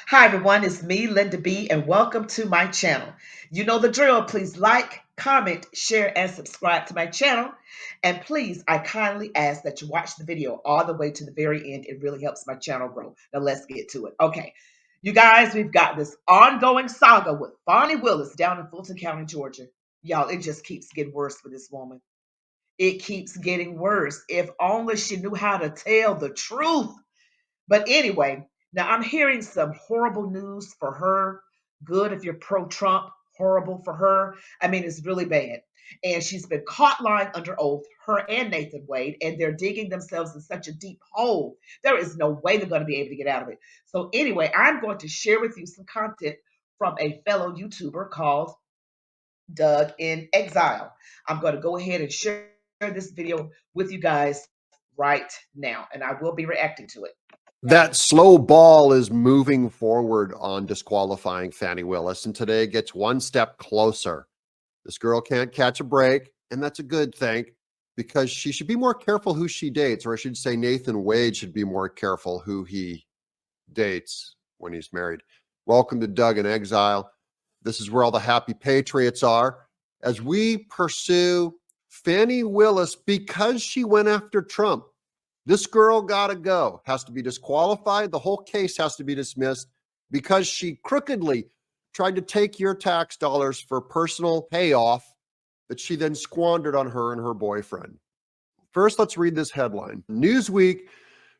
Hi everyone, it's me, Linda B, and welcome to my channel. You know the drill. Please like, comment, share, and subscribe to my channel. And please, I kindly ask that you watch the video all the way to the very end. It really helps my channel grow. Now let's get to it. Okay, you guys, we've got this ongoing saga with Fani Willis down in Fulton County, Georgia. Y'all, it just keeps getting worse for this woman. It keeps getting worse. If only she knew how to tell the truth. But anyway, now I'm hearing some horrible news for her. Good if you're pro Trump, horrible for her. I mean, it's really bad. And she's been caught lying under oath, her and Nathan Wade, and they're digging themselves in such a deep hole. There is no way they're going to be able to get out of it. So, anyway, I'm going to share with you some content from a fellow YouTuber called Doug in Exile. I'm going to go ahead and share this video with you guys right now, and I will be reacting to it. That slow ball is moving forward on disqualifying Fani Willis, and today it gets one step closer. This girl can't catch a break, and that's a good thing because she should be more careful who she dates, or I should say Nathan Wade should be more careful who he dates when he's married. Welcome to Doug in Exile. This is where all the happy patriots are as we pursue Fani Willis because she went after Trump. This girl gotta go, has to be disqualified. The whole case has to be dismissed because she crookedly tried to take your tax dollars for personal payoff that she then squandered on her and her boyfriend. First, let's read this headline. Newsweek,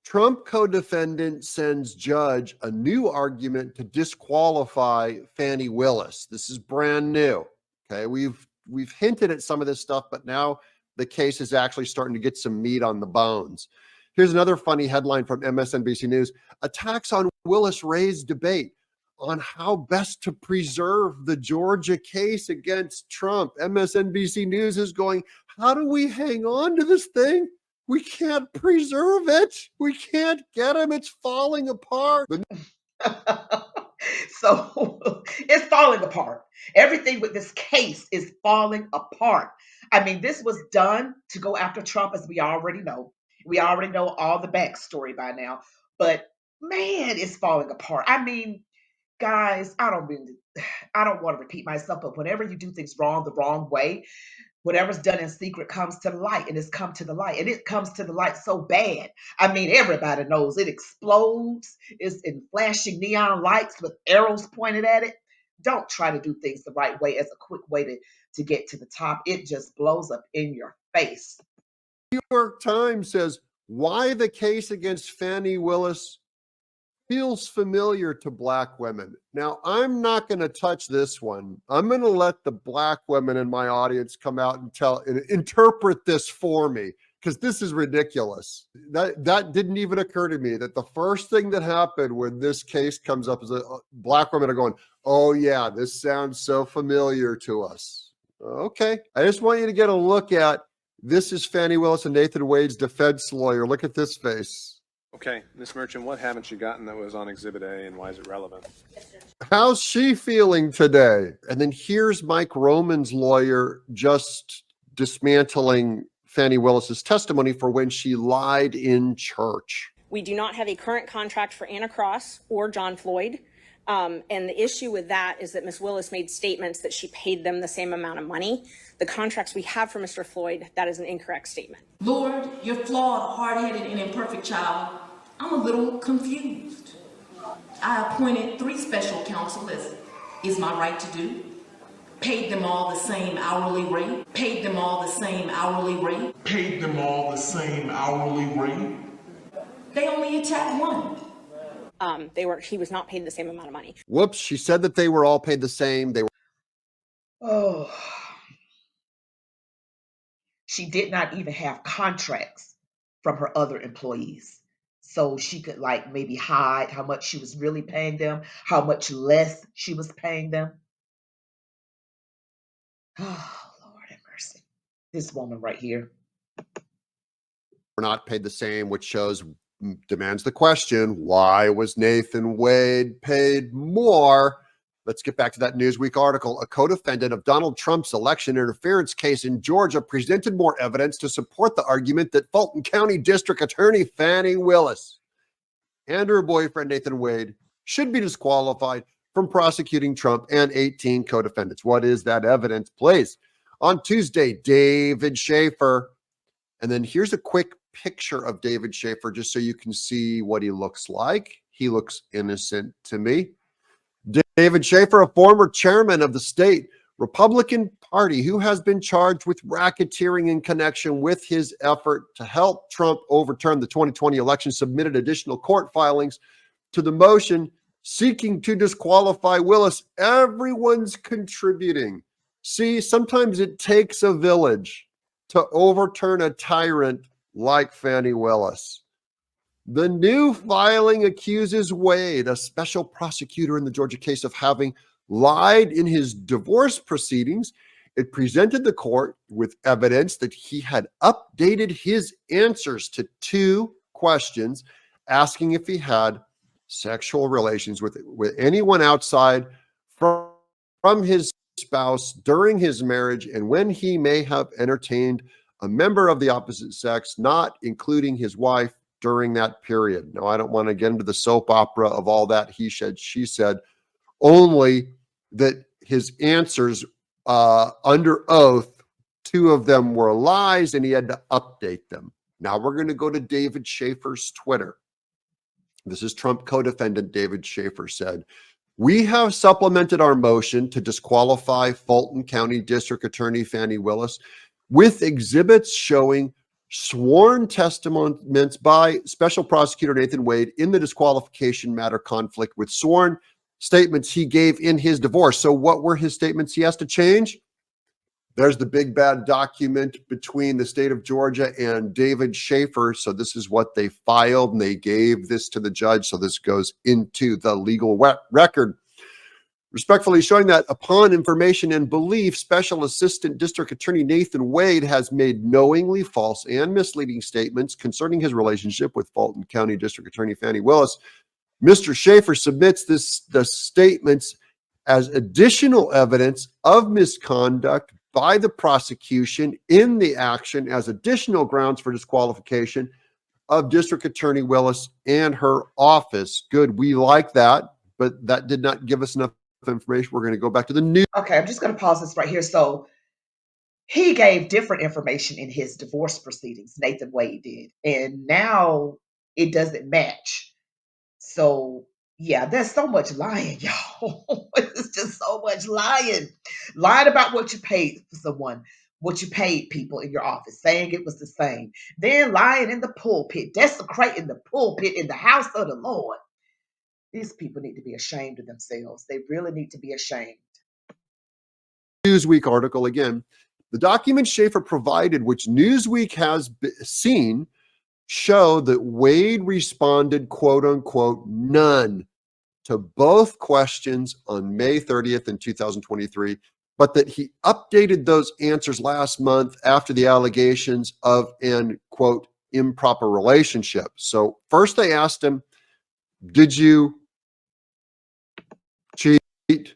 Trump co-defendant sends judge a new argument to disqualify Fani Willis. This is brand new. Okay, we've hinted at some of this stuff, but now the case is actually starting to get some meat on the bones. Here's another funny headline from MSNBC News. Attacks on Willis raise debate on how best to preserve the Georgia case against Trump. MSNBC News is going, how do we hang on to this thing? We can't preserve it. We can't get him. It's falling apart. So it's falling apart. Everything with this case is falling apart. I mean, this was done to go after Trump, as we already know. We already know all the backstory by now. But man, it's falling apart. I mean, guys, I don't want to repeat myself, but whenever you do things wrong, the wrong way, whatever's done in secret comes to light, and it's come to the light, and it comes to the light so bad. I mean, everybody knows it explodes. It's in flashing neon lights with arrows pointed at it. Don't try to do things the right way as a quick way to get to the top. It just blows up in your face. New York Times says why the case against Fani Willis feels familiar to Black women. Now, I'm not going to touch this one. I'm going to let the Black women in my audience come out and interpret this for me, because this is ridiculous. That didn't even occur to me, that the first thing that happened when this case comes up is Black women are going, oh yeah, this sounds so familiar to us. Okay, I just want you to get a look at, this is Fani Willis and Nathan Wade's defense lawyer. Look at this face. Okay, Ms. Merchant, what haven't you gotten that was on Exhibit A, and why is it relevant? How's she feeling today? And then here's Mike Roman's lawyer just dismantling Fani Willis's testimony for when she lied in church. We do not have a current contract for Anna Cross or John Floyd. And the issue with that is that Ms. Willis made statements that she paid them the same amount of money. The contracts we have for Mr. Floyd, that is an incorrect statement. Lord, you're flawed, hard-headed, and imperfect, child. I'm a little confused. I appointed 3 special counsel, as is my right to do. Paid them all the same hourly rate. Paid them all the same hourly rate. Paid them all the same hourly rate. They only attacked one. He was not paid the same amount of money. Whoops, she said that they were all paid the same. They were. Oh. She did not even have contracts from her other employees. So she could maybe hide how much she was really paying them, how much less she was paying them. Oh, Lord have mercy. This woman right here. Were not paid the same, which demands the question, why was Nathan Wade paid more? Let's get back to that Newsweek article. A co-defendant of Donald Trump's election interference case in Georgia presented more evidence to support the argument that Fulton County District Attorney Fani Willis and her boyfriend Nathan Wade should be disqualified from prosecuting Trump and 18 co-defendants. What is that evidence, please? On Tuesday, David Schaefer. And then here's a quick picture of David Schaefer just so you can see what he looks like. He looks innocent to me. David Schaefer, a former chairman of the state Republican Party who has been charged with racketeering in connection with his effort to help Trump overturn the 2020 election, submitted additional court filings to the motion seeking to disqualify Willis. Everyone's contributing. See, sometimes it takes a village to overturn a tyrant like Fani Willis. The new filing accuses Wade, a special prosecutor in the Georgia case, of having lied in his divorce proceedings. It presented the court with evidence that he had updated his answers to 2 questions, asking if he had sexual relations with anyone outside from his spouse during his marriage, and when he may have entertained a member of the opposite sex, not including his wife, during that period. Now, I don't want to get into the soap opera of all that he said, she said, only that his answers under oath, 2 of them were lies and he had to update them. Now we're going to go to David Schaefer's Twitter. This is Trump co-defendant David Schaefer said, "We have supplemented our motion to disqualify Fulton County District Attorney Fani Willis with exhibits showing sworn testaments by Special Prosecutor Nathan Wade in the disqualification matter conflict with sworn statements he gave in his divorce." So what were his statements he has to change? There's the big bad document between the state of Georgia and David Schaefer. So this is what they filed, and they gave this to the judge. So this goes into the legal record. Respectfully showing that upon information and belief, Special Assistant District Attorney Nathan Wade has made knowingly false and misleading statements concerning his relationship with Fulton County District Attorney Fani Willis. Mr. Schaefer submits the statements as additional evidence of misconduct by the prosecution in the action as additional grounds for disqualification of District Attorney Willis and her office. Good, we like that, but that did not give us enough information. We're going to go back to the news. Okay, I'm just going to pause this right here. So he gave different information in his divorce proceedings, Nathan Wade did, and now it doesn't match. So yeah, there's so much lying, y'all. It's just so much lying. Lying about what you paid for someone, what you paid people in your office, saying it was the same. Then lying in the pulpit, desecrating the pulpit in the house of the Lord. These people need to be ashamed of themselves. They really need to be ashamed. Newsweek article again. The documents Schaefer provided, which Newsweek has seen, show that Wade responded, quote unquote, none to both questions on May 30th in 2023, but that he updated those answers last month after the allegations of an, quote, improper relationship. So first they asked him, did you cheat?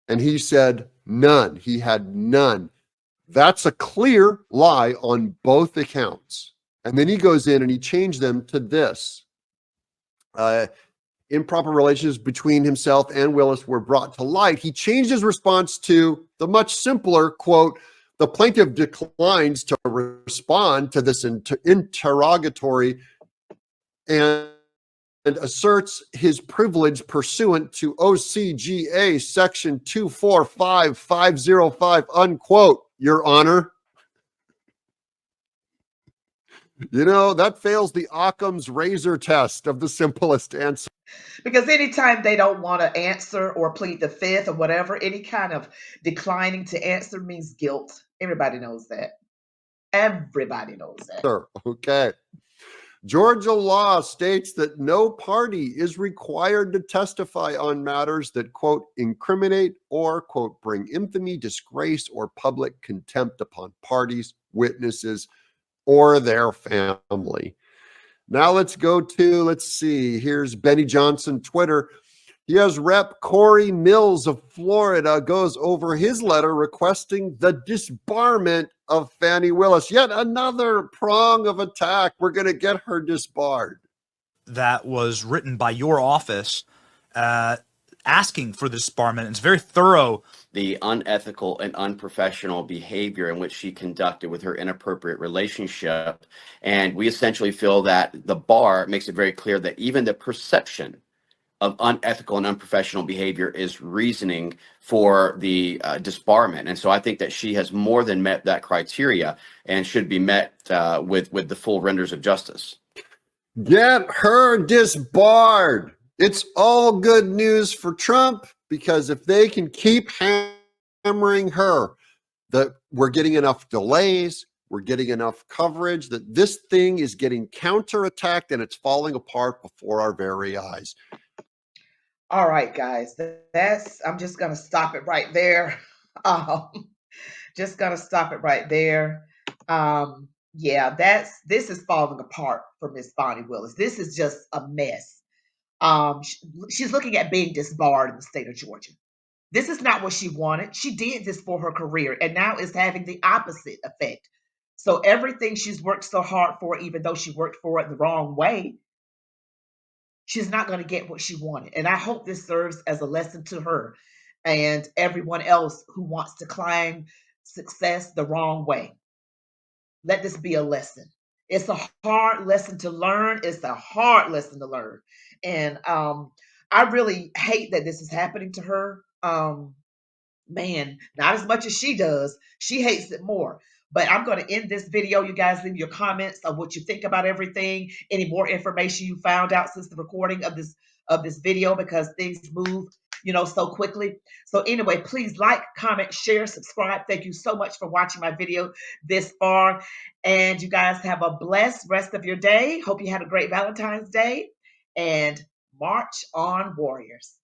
And he said none. He had none. That's a clear lie on both accounts. And then he goes in and he changed them to this. Improper relations between himself and Willis were brought to light. He changed his response to the much simpler, quote, "The plaintiff declines to respond to this interrogatory and asserts his privilege pursuant to OCGA section 245505, unquote, Your Honor." You know, that fails the Occam's razor test of the simplest answer. Because anytime they don't want to answer or plead the fifth or whatever, any kind of declining to answer means guilt. Everybody knows that. Everybody knows that. Sure. Okay. Georgia law states that no party is required to testify on matters that, quote, incriminate or, quote, bring infamy, disgrace, or public contempt upon parties, witnesses, or their family. Now let's go to, let's see, here's Benny Johnson, Twitter. He has Rep. Corey Mills of Florida goes over his letter requesting the disbarment of Fani Willis. Yet another prong of attack. We're going to get her disbarred. That was written by your office asking for the disbarment. It's very thorough. The unethical and unprofessional behavior in which she conducted with her inappropriate relationship. And we essentially feel that the bar makes it very clear that even the perception of unethical and unprofessional behavior is reasoning for the disbarment. And so I think that she has more than met that criteria and should be met with the full renders of justice. Get her disbarred. It's all good news for Trump, because if they can keep hammering her that we're getting enough delays, we're getting enough coverage, that this thing is getting counterattacked and it's falling apart before our very eyes. All right, guys, I'm just gonna stop it right there. Just gonna stop it right there. Yeah, this is falling apart for Miss Fani Willis. This is just a mess. She's looking at being disbarred in the state of Georgia. This is not what she wanted. She did this for her career, and now it's having the opposite effect. So everything she's worked so hard for, even though she worked for it the wrong way, she's not going to get what she wanted. And I hope this serves as a lesson to her and everyone else who wants to climb success the wrong way. Let this be a lesson. It's a hard lesson to learn. It's a hard lesson to learn. And I really hate that this is happening to her. Man, not as much as she does. She hates it more. But I'm going to end this video. You guys leave your comments on what you think about everything. Any more information you found out since the recording of this video, because things move, so quickly. So anyway, please like, comment, share, subscribe. Thank you so much for watching my video this far. And you guys have a blessed rest of your day. Hope you had a great Valentine's Day. And march on, warriors.